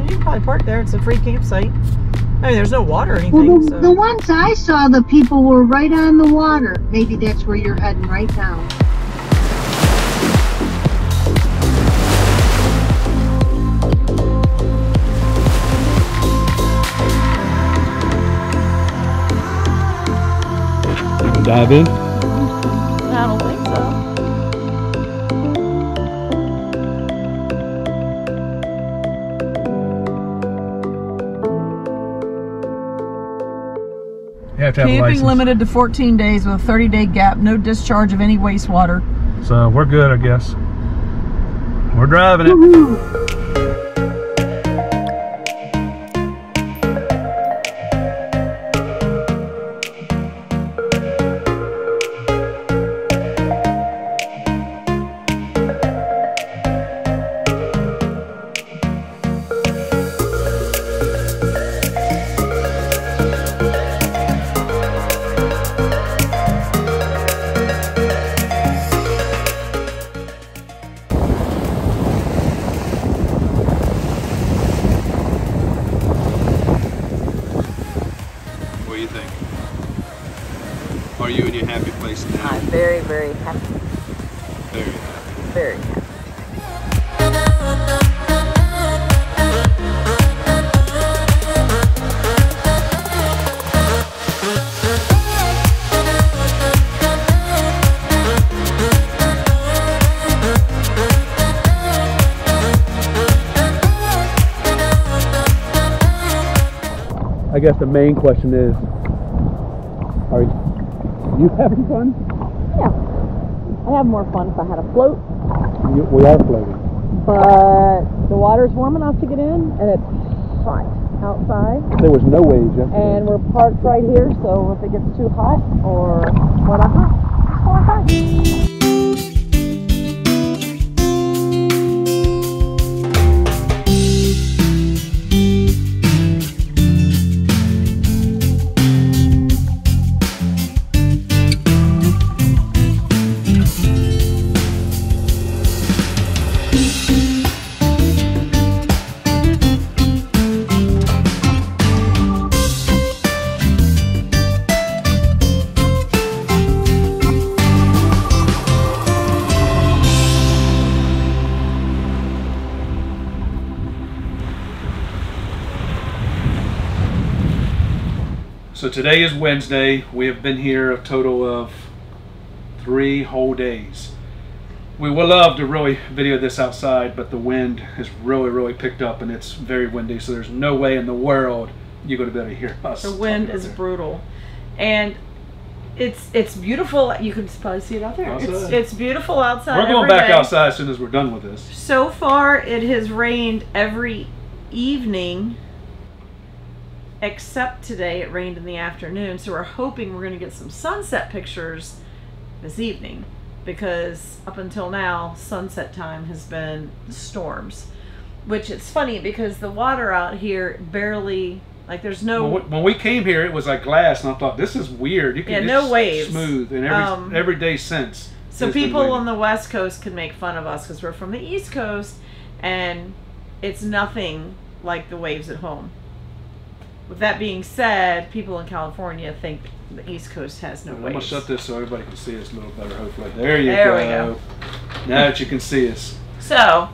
you can probably park there. It's a free campsite. I mean, there's no water or anything. Well, the ones I saw, the people were right on the water. Maybe that's where you're heading right now. Dive in? I don't think so. You have to have a Camping license. limited to 14 days with a 30-day gap. No discharge of any wastewater. So we're good, I guess. We're driving it. What do you think? Are you in your happy place now? I'm very, very happy. Very happy. Very happy. I guess the main question is, are you having fun? Yeah. I'd have more fun if I had a float. We are floating. But the water's warm enough to get in, and it's hot outside. There was no waves yesterday. And we're parked right here, so if it gets too hot or we're not hot, it's going fine. So today is Wednesday. We have been here a total of 3 whole days. We would love to really video this outside, but the wind has really picked up and it's very windy, so there's no way in the world you're going to be able to hear us. The wind is brutal. And it's beautiful. You can probably see it out there. It's beautiful outside. We're going back outside as soon as we're done with this. So far it has rained every evening, except today it rained in the afternoon, so we're hoping we're going to get some sunset pictures this evening, because up until now sunset time has been storms, which it's funny because the water out here barely, like, there's no, when we came here it was like glass, and I thought, this is weird. You can, no waves, smooth, and every day since. So people on the West Coast can make fun of us because we're from the East Coast and it's nothing like the waves at home. With that being said, people in California think the East Coast has no waves. I'm going to shut this so everybody can see us a little better, hopefully. There you go. We go. Now that you can see us. So,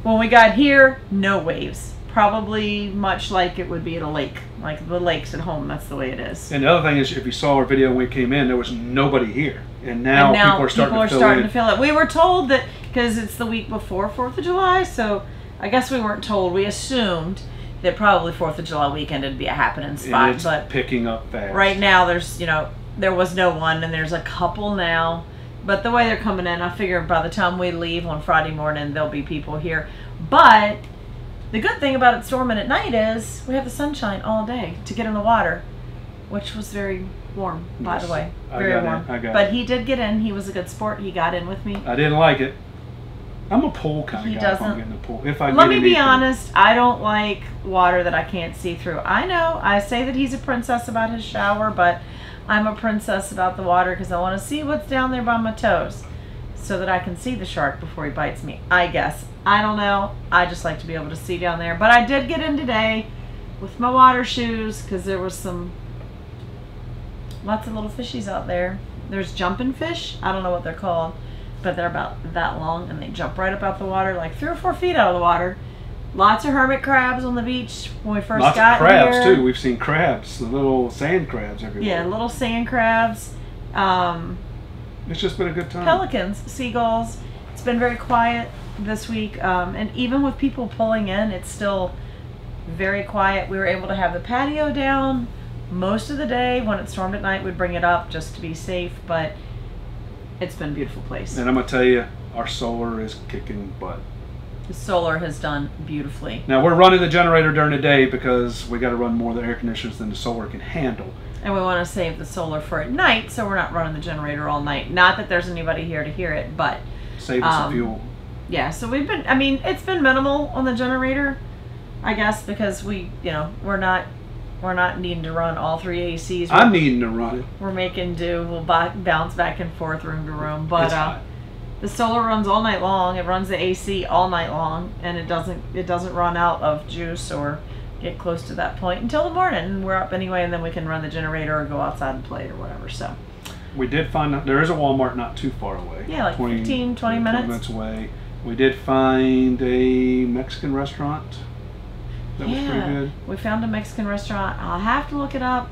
when we got here, no waves. Probably much like it would be at a lake. Like the lakes at home, that's the way it is. And the other thing is, if you saw our video when we came in, there was nobody here. And now people are starting to fill it. We were told that, because it's the week before 4th of July, so I guess we weren't told. We assumed that probably 4th of July weekend would be a happening spot, and it's but picking up fast. Right now there's, there was no one, and there's a couple now, but the way they're coming in, I figure by the time we leave on Friday morning, there'll be people here. But the good thing about it storming at night is we have the sunshine all day to get in the water, which was very warm, by the way. Very warm. But he did get in. He was a good sport. He got in with me. I didn't like it. I'm a pool kind of guy. If I'm getting the pool. Let me be honest, I don't like water that I can't see through. I know, I say that he's a princess about his shower, but I'm a princess about the water because I want to see what's down there by my toes so that I can see the shark before he bites me, I guess. I don't know. I just like to be able to see down there. But I did get in today with my water shoes because there was lots of little fishies out there. There's jumping fish. I don't know what they're called, but they're about that long and they jump right up out the water, like 3 or 4 feet out of the water. Lots of hermit crabs on the beach when we first got here. Lots of crabs too. We've seen crabs, the little sand crabs everywhere. Yeah, little sand crabs. It's just been a good time. Pelicans, seagulls. It's been very quiet this week, and even with people pulling in, it's still very quiet. We were able to have the patio down most of the day. When it stormed at night, we'd bring it up just to be safe, but it's been a beautiful place. And I'm gonna tell you, our solar is kicking butt. The solar has done beautifully. Now we're running the generator during the day because we got to run more of the air conditioners than the solar can handle. And we want to save the solar for at night, so we're not running the generator all night. Not that there's anybody here to hear it, but save us some fuel. Yeah, so we've been, I mean, it's been minimal on the generator, I guess, because we're not needing to run all 3 ACs. I'm needing to run it. We're making do. We'll bounce back and forth room to room, but the solar runs all night long. It runs the AC all night long, and it doesn't run out of juice or get close to that point until the morning. And we're up anyway, and then we can run the generator or go outside and play or whatever. So we did find out there is a Walmart not too far away. Yeah, like 15, 20 minutes away. We did find a Mexican restaurant that was pretty good. We found a Mexican restaurant. I'll have to look it up.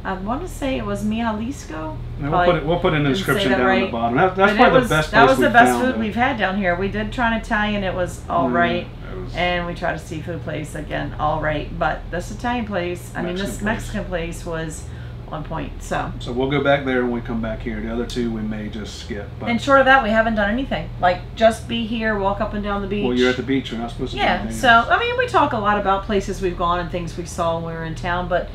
I want to say it was Mi Jalisco. We'll put it in the description down at the bottom. That's but probably the best place That was the best food though. we've had down here. We did try an Italian. It was all right. And we tried a seafood place again, all right. But this Italian place, this Mexican place was on point. So we'll go back there when we come back here. The other two we may just skip. But and short of that, we haven't done anything. Like just be here, walk up and down the beach. Well, you're at the beach. You're not supposed to do anything so else. I mean, we talk a lot about places we've gone and things we saw when we were in town, but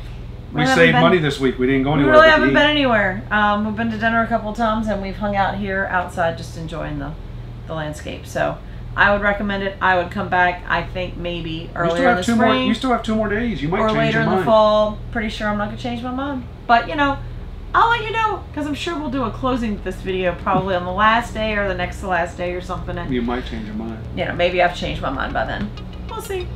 we saved money this week. We didn't go anywhere. We really haven't been anywhere. We've been to dinner a couple of times, and we've hung out here outside just enjoying the landscape. So I would recommend it. I would come back, I think, maybe earlier in the spring. You still have 2 more days. You might change your mind. Or later in the fall. Pretty sure I'm not going to change my mind. But, I'll let you know, because I'm sure we'll do a closing to this video probably on the last day or the next to last day or something. And, you might change your mind. Maybe I've changed my mind by then. We'll see.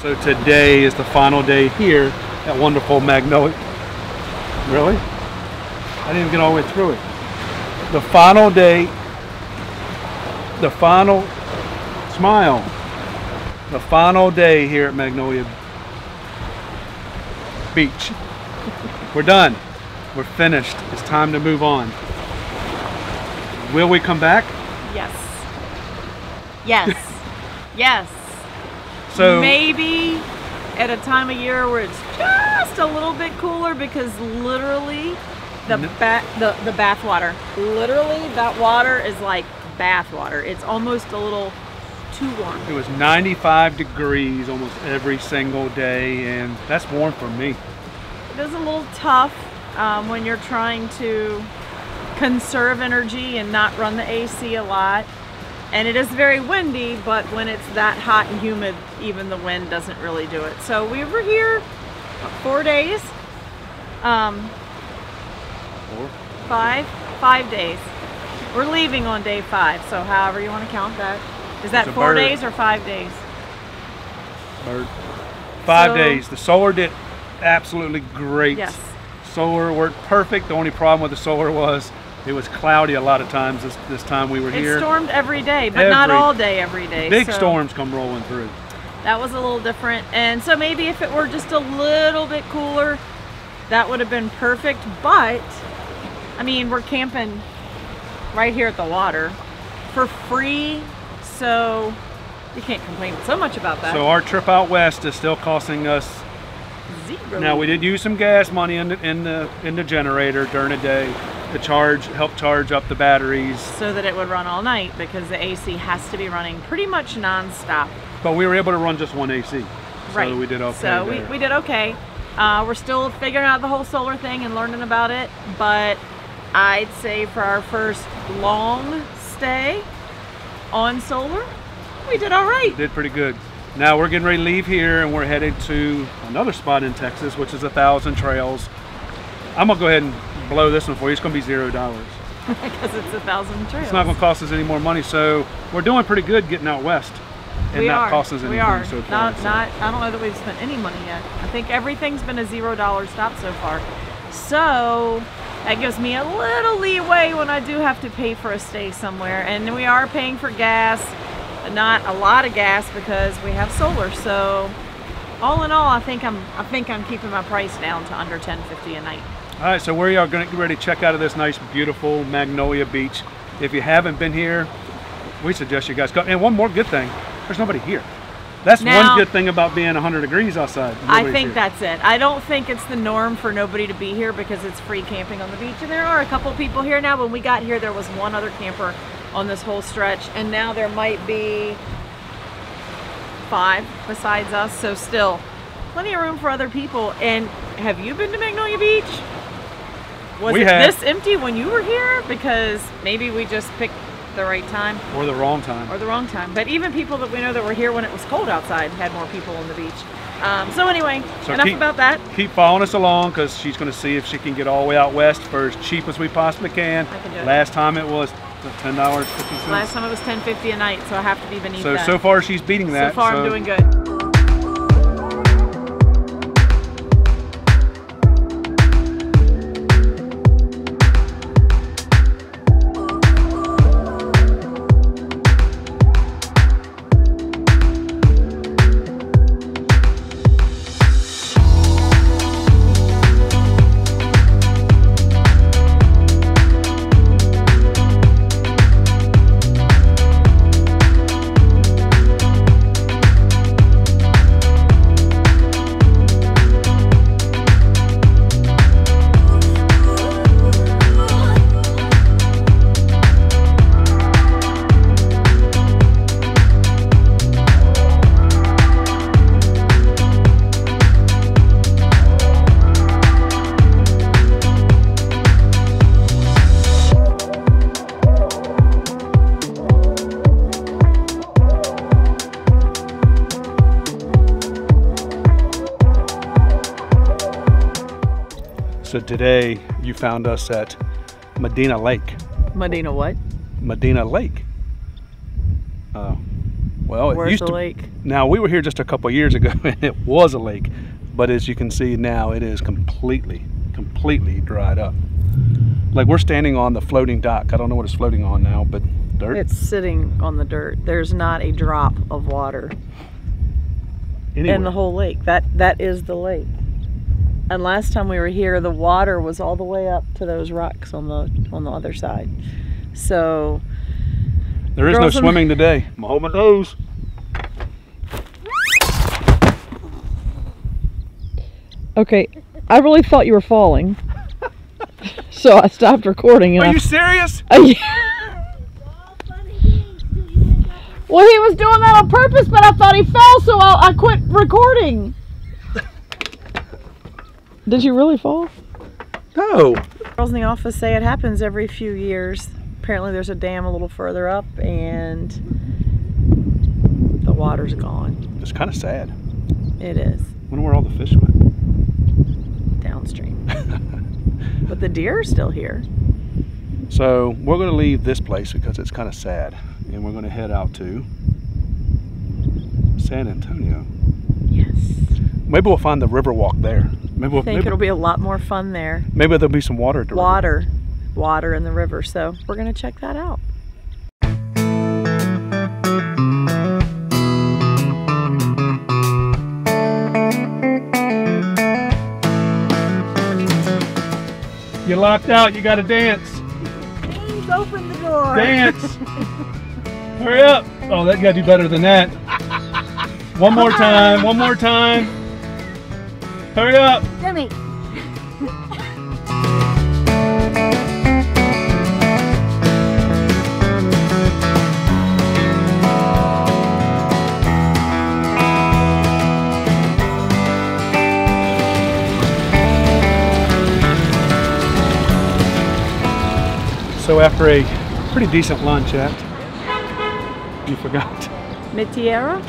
So today is the final day here at wonderful Magnolia. Really? I didn't even get all the way through it. The final day, the final day here at Magnolia Beach. We're done. We're finished. It's time to move on. Will we come back? Yes. Yes. Yes. So maybe at a time of year where it's just a little bit cooler, because literally the bath water, literally that water is like bath water. It's almost a little too warm. It was 95 degrees almost every single day, and that's warm for me. It is a little tough when you're trying to conserve energy and not run the AC a lot. And it is very windy, but when it's that hot and humid, even the wind doesn't really do it. So we were here 4 days. 5 days. We're leaving on day 5, so however you want to count that. Is that 4 days or 5 days? Bird. 5 days. The solar did absolutely great. Yes. Solar worked perfect. The only problem with the solar was it was cloudy a lot of times this time we were here. It stormed every day, but not all day every day. Big storms come rolling through. That was a little different. And so maybe if it were just a little bit cooler, that would have been perfect. But, I mean, we're camping right here at the water for free, so you can't complain so much about that. So our trip out west is still costing us $0. Now we did use some gas money in the generator during the day to help charge up the batteries, so that it would run all night, because the AC has to be running pretty much non-stop. But we were able to run just one AC, right? So we did okay. So we did okay. We're still figuring out the whole solar thing and learning about it, but I'd say for our first long stay on solar, we did all right. Did pretty good. Now we're getting ready to leave here and we're headed to another spot in Texas, which is the Thousand Trails. I'm gonna go ahead and blow this one for you. It's gonna be $0. Because it's the Thousand Trails. It's not gonna cost us any more money, so we're doing pretty good getting out west. And not cost us anything so far. I don't know that we've spent any money yet. I think everything's been a $0 stop so far. So that gives me a little leeway when I do have to pay for a stay somewhere. And we are paying for gas, not a lot of gas because we have solar. So all in all, I think I'm keeping my price down to under $10.50 a night. All right, so we are going to get ready to check out of this nice, beautiful Magnolia Beach. If you haven't been here, we suggest you guys come. And one more good thing, there's nobody here. That's one good thing about being 100 degrees outside. I think that's it. I don't think it's the norm for nobody to be here because it's free camping on the beach. And there are a couple people here now. When we got here, there was one other camper on this whole stretch. And now there might be 5 besides us. So still, plenty of room for other people. And have you been to Magnolia Beach? Was it this empty when you were here? Because maybe we just picked the right time. Or the wrong time. Or the wrong time. But even people that we know that were here when it was cold outside had more people on the beach. So anyway, enough about that. Keep following us along because she's going to see if she can get all the way out west for as cheap as we possibly can. I can do it. Last time it was $10.50. Last time it was $10.50 a night, so I have to be beneath that. So far she's beating that. So far I'm doing good. So today you found us at Medina Lake. Medina what? Medina Lake. Well, it used to. Lake? Now we were here just a couple years ago and it was a lake, but as you can see now it is completely dried up. Like we're standing on the floating dock. I don't know what it's floating on now, but dirt. It's sitting on the dirt. There's not a drop of water in the whole lake. That is the lake. And last time we were here, the water was all the way up to those rocks on the other side. So there is no swimming today. I'm holding my nose. Okay, I really thought you were falling, so I stopped recording. Are you serious? Well, he was doing that on purpose, but I thought he fell, so I quit recording. Did you really fall? No. Girls in the office say it happens every few years. Apparently there's a dam a little further up and the water's gone. It's kind of sad. It is. I wonder where all the fish went. Downstream. But the deer are still here. So we're going to leave this place because it's kind of sad. And we're going to head out to San Antonio. Yes. Maybe we'll find the river walk there. I think it'll be a lot more fun there. Maybe there'll be some water at the river. Water in the river. So we're going to check that out. You're locked out. You got to dance. Please open the door. Dance. Hurry up. Oh, that you got to do better than that. One more time. One more time. Hurry up. Jimmy. So after a pretty decent lunch at, you forgot. Mi Tierra,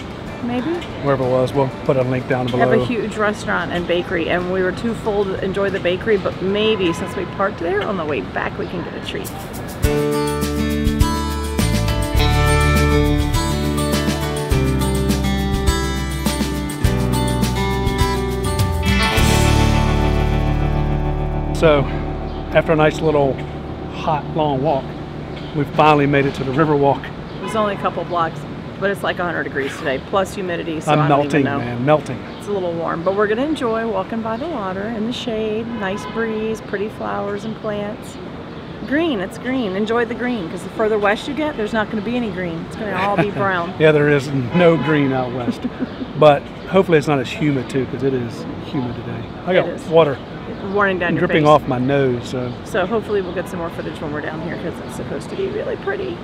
maybe? Wherever it was, we'll put a link down below. They have a huge restaurant and bakery, and we were too full to enjoy the bakery, but maybe since we parked there, on the way back we can get a treat. So, after a nice little hot, long walk, we finally made it to the river walk. It was only a couple blocks, but it's like 100 degrees today, plus humidity, so I'm I don't melting, even know. man, melting. It's a little warm, but we're going to enjoy walking by the water in the shade, nice breeze, pretty flowers and plants. Green, it's green. Enjoy the green, because the further west you get, there's not going to be any green. It's going to all be brown. Yeah, there is no green out west. But hopefully it's not as humid too, because it is humid today. I got water running down your dripping face. off my nose. So hopefully we'll get some more footage when we're down here, because it's supposed to be really pretty.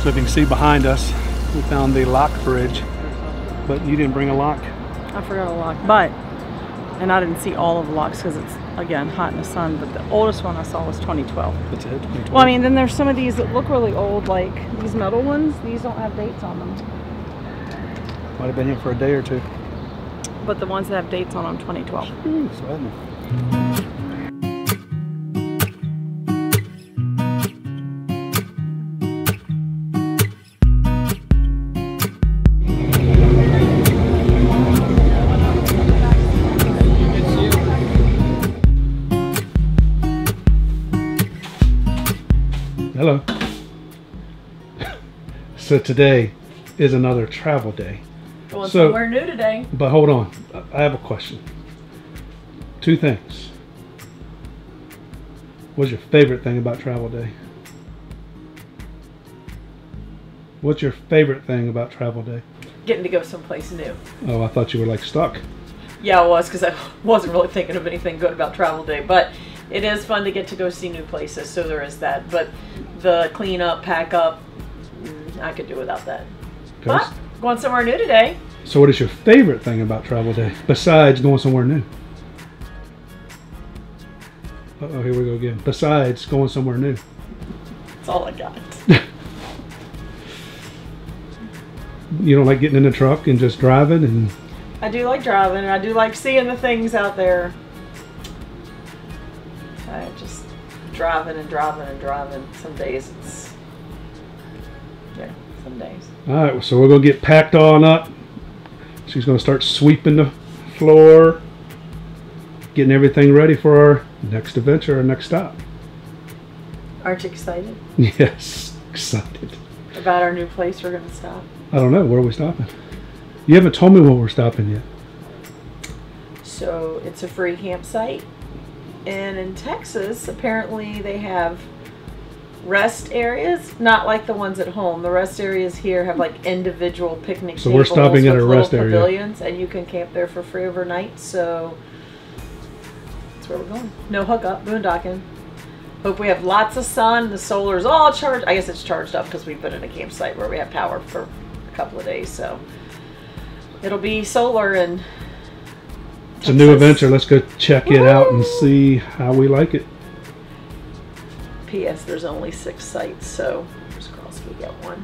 So if you can see behind us, we found the lock bridge, but you didn't bring a lock. I forgot a lock, and I didn't see all of the locks because it's, again, hot in the sun, but the oldest one I saw was 2012. That's it, 2012. Well, I mean, then there's some of these that look really old, like these metal ones. These don't have dates on them. Might have been here for a day or two. But the ones that have dates on them, 2012. Hello. So today is another travel day. Going somewhere new today. But hold on, I have a question. Two things. What's your favorite thing about travel day? What's your favorite thing about travel day? Getting to go someplace new. Oh, I thought you were like stuck. Yeah, I was, because I wasn't really thinking of anything good about travel day, but it is fun to get to go see new places, so there is that. But the clean up, pack up, I could do without that. But going somewhere new today. So what is your favorite thing about travel day, besides going somewhere new? Uh-oh, here we go again. Besides going somewhere new. That's all I got. You don't like getting in the truck and just driving? And I do like driving, and I do like seeing the things out there. I just driving and driving and driving. Some days it's, yeah, some days. All right, so we're gonna get packed on up. She's gonna start sweeping the floor, getting everything ready for our next adventure, our next stop. Aren't you excited? Yes, excited. About our new place we're gonna stop? I don't know, where are we stopping? You haven't told me where we're stopping yet. So it's a free campsite. And in Texas, apparently they have rest areas, not like the ones at home. The rest areas here have like individual picnic tables. So we're stopping at a rest area. Pavilions, and you can camp there for free overnight. So that's where we're going. No hookup, boondocking. Hope we have lots of sun. The solar's all charged. I guess it's charged up because we've been in a campsite where we have power for a couple of days. So it'll be solar and it's a new adventure. Let's go check it out and see how we like it. P.S. There's only 6 sites, so fingers crossed we get one.